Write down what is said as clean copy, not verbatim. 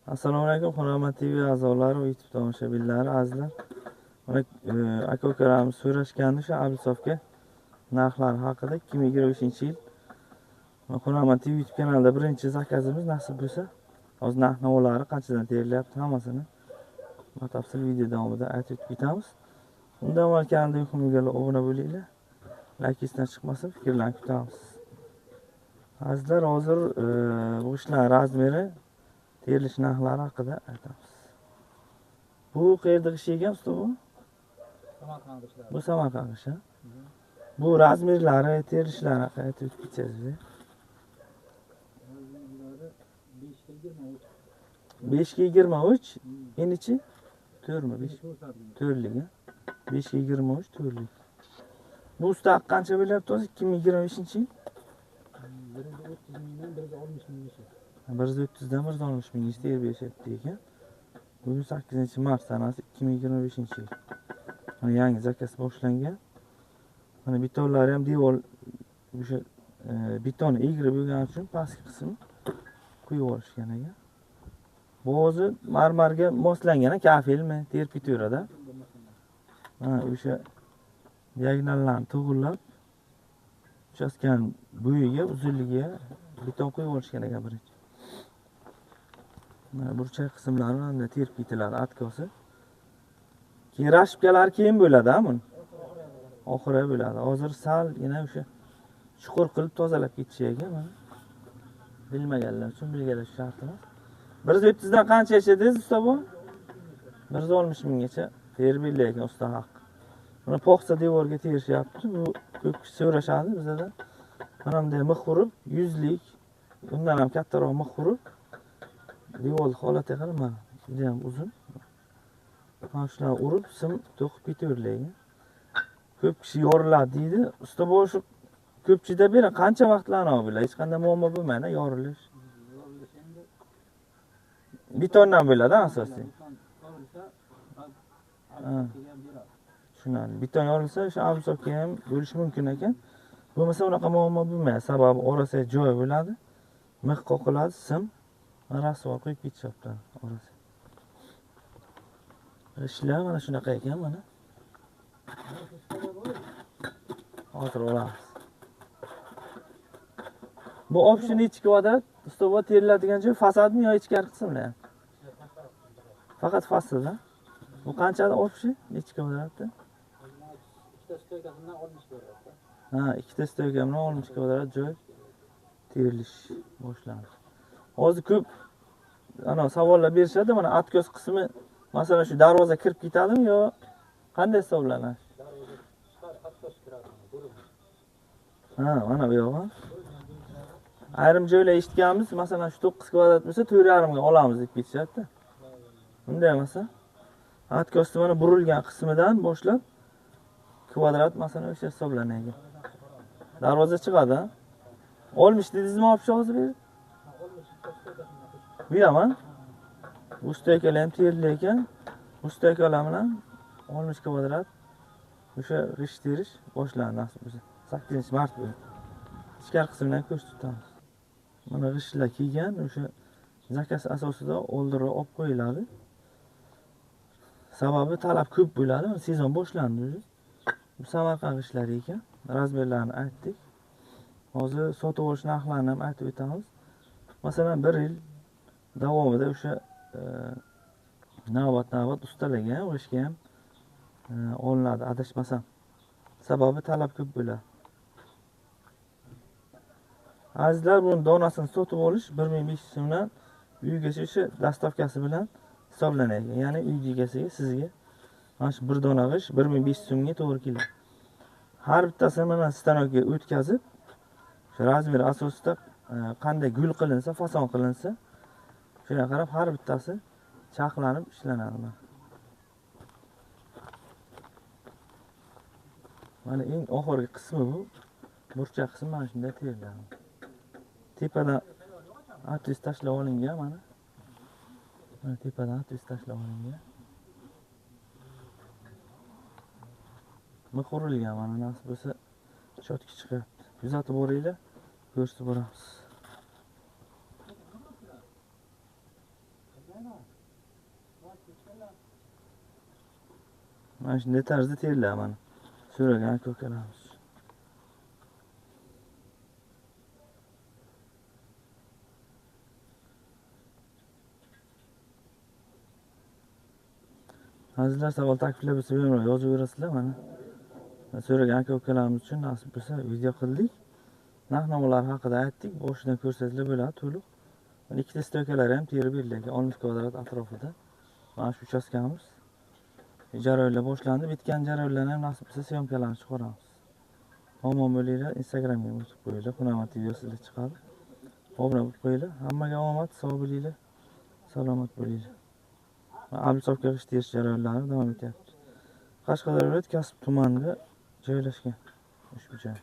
Assalomu alaykum, Hurmat TV a'zolari va YouTube tomoshabinlari azizlar. Mana aka-ukalarimiz so'rashgandi shu Abisofga narxlar haqida 2023-yil. Hurmat TV YouTube kanalida birinchi zakazimiz nasib bo'lsa, hozir narx-navolari qanchadan terilyapti hammasini batafsil video davomida aytib ketamiz. Undan avval kanalga obuna bo'linglar. Like isdan chiqmasin, fikrlarni kutamiz. Azizlar, hozir bu ishlar razmeri terilish narxlari haqida aytamiz. Bu qayerda ish ekan usta bu? Samarqand ishlari. Bu Samarqand ishi. Bu razmerlari, terilishlari haqida aytib ketsangiz. 5 ga 23, enichi 4 mi? 5. 4lik. 5 ga 23, 4lik. Bu usta qancha bo'lyapti o'zi 2025-yil? 130 dan 160 ming terib berishyapti ekan. Bugun 8-mart sanasi 2025-yil. Mana yangi zakaz boshlangan. Mana betonlari ham devor o'sha beton egri bo'lgani uchun pastki qismi quyib olishgan ekan. Bu o'zi marmarga moslangan, kafelmi, terib ketaveradi. Ha, o'sha diagonallarni to'g'irlab uchastkani bo'yiga, uzunligiga beton quyib olishgan ekan birinchi. Mana burchak qismlari ham terib ketiladi atkosi. Keyin rashibkalar keyin bo'ladi, buni. Oxiri bo'ladi. Hozir sal yana o'sha chuqur qilib tozalab ketish ekan, mana. Bilmaganlar uchun bilganlar shart emas. 130 dan qancha dedingiz usta bu? 160 minggacha terib ekan usta haq. Mana poxsa devorga terishyapti. Bu ko'p kishi so'rashadi bizdan. Mana bunday mix urib, 100 lik, undan ham kattaroq mix urib devorni holatiga qarab, mana juda ham uzun. Mana shular urib, sim to'qib ketaveradi. Ko'p kishi yoriladi deydi. Usta bo'sh ko'pchida beri qancha vaqtlarni oladi? Hech qanday muammo bo'lmaydi, yorilish. Betondan bo'ladi asosiy. Tushunadi. Beton yorilsa, o'sha Abisofga ham bo'lishi mumkin ekan. Bo'lmasa unaqa muammo bo'lmaydi. Sababi orasiga joy bo'ladi. Mix qoqiladi, sim rasvo qo'yib ketishyapti orasiga. Ishlar mana shunaqa ekan, mana. Hozir olamiz. Bu option nechi kvadrat? Usta bu teriladigan joy fasadmi yo ichkari qismlar ham? Faqat fasada. Bu qanchada option? Nechi kvadratda? Ikkita stoykasidan 60 kvadrat. Ha, ikkita stoykamdan 60 kvadrat joy terilish boshlandi. Hozir ko'p savollar berishadi, mana atkos qismi, masalan shu darvoza kirib ketadimi yo qanday hisoblanadi? Atkos kiradi. Ha, mana bu yo'q. Ayrim joylar eshitganmiz, masalan shu 9 kvadrat bo'lsa 4,5 ga olamiz deb ketishadi. Bunday emas-a? Atkosni mana burilgan qismidan boshlab kvadrat masalan o'sha hisoblanadi. Darvoza chiqadi. 60 dedingizmi olib hozir berib? Bu ham bu stoykalar ham terilar ekan. Bu stoykalar bilan 60 kvadrat o'sha g'ish terish boshlandi nasib bo'lsa. 8-mart bu. Ichkari qismdan ko'rsatamiz. Mana g'ishlar kelgan, o'sha zakaz asosida oldinroq olib qo'yiladi. Sababi talab ko'p bo'ladi. Sezon boshlandi o'zi. Bu Samarqand g'ishlari ekan. Razmerlarini aytdik. Hozir sotib olish narxlarini ham aytib o'tamiz. Masalan, 1 yil davomida o'sha navbat ustalarga ham, o'shga ham olinadi, adashmasam. Sababi talab ko'p bo'ladi. Azizlar, buni donasini sotib olish 1500 so'mdan uygacha o'sha dastavkasi bilan hisoblanadi. Ya'ni uy egasiga, sizga mana shu bir dona g'ish 1500 so'mga to'g'ri keladi. Har bittasini mana stanokga o'tkazib, shu razmer asosida qanday gul qilinsa, fason qilinsa, shunga qarab har bittasi chaqlanib ishlanadi. Mana eng oxirgi qismi bu. Burchak qismi mana shunday teriladi. Tepadan atvis tashlab olingan mana. Mana tepadan atvis tashlab olingan. Mixurilgan mana nasib bo'lsa chotki chiqyapti. Kuzatib boringlar, ko'rsatib boramiz. Mana shunday tarzda teriladi mana. So'ragan aka-ukalarimiz. Azizlar, savol takliflar bo'lsa bemalol yozaverasizlar mana. So'ragan aka-ukalarimiz uchun nasib bo'lsa video qildik. Narx-navolar haqida aytdik. Boshidan ko'rsatib bo'ladi to'liq. Mana ikkita stoykalari ham terib berilgan 12 kvadrat atrofida. Mana shu uchastkamiz. Jarayonlar boshlandi. Bitgan jarayonlarni ham nasib bo'lsa syomkalarni chiqaramiz. Omon bo'linglar. Instagramga yozib qo'yinglar. Hunamat video sizlar chiqadi. Obuna bo'lib qo'yinglar. Hammaga omad, sog' bo'linglar. Salomat bo'linglar. Ablusovga g'isht terish jarayonlari davom etyapti. Qashqadaryo viloyati Kasb tumanida joylashgan ushbu joy.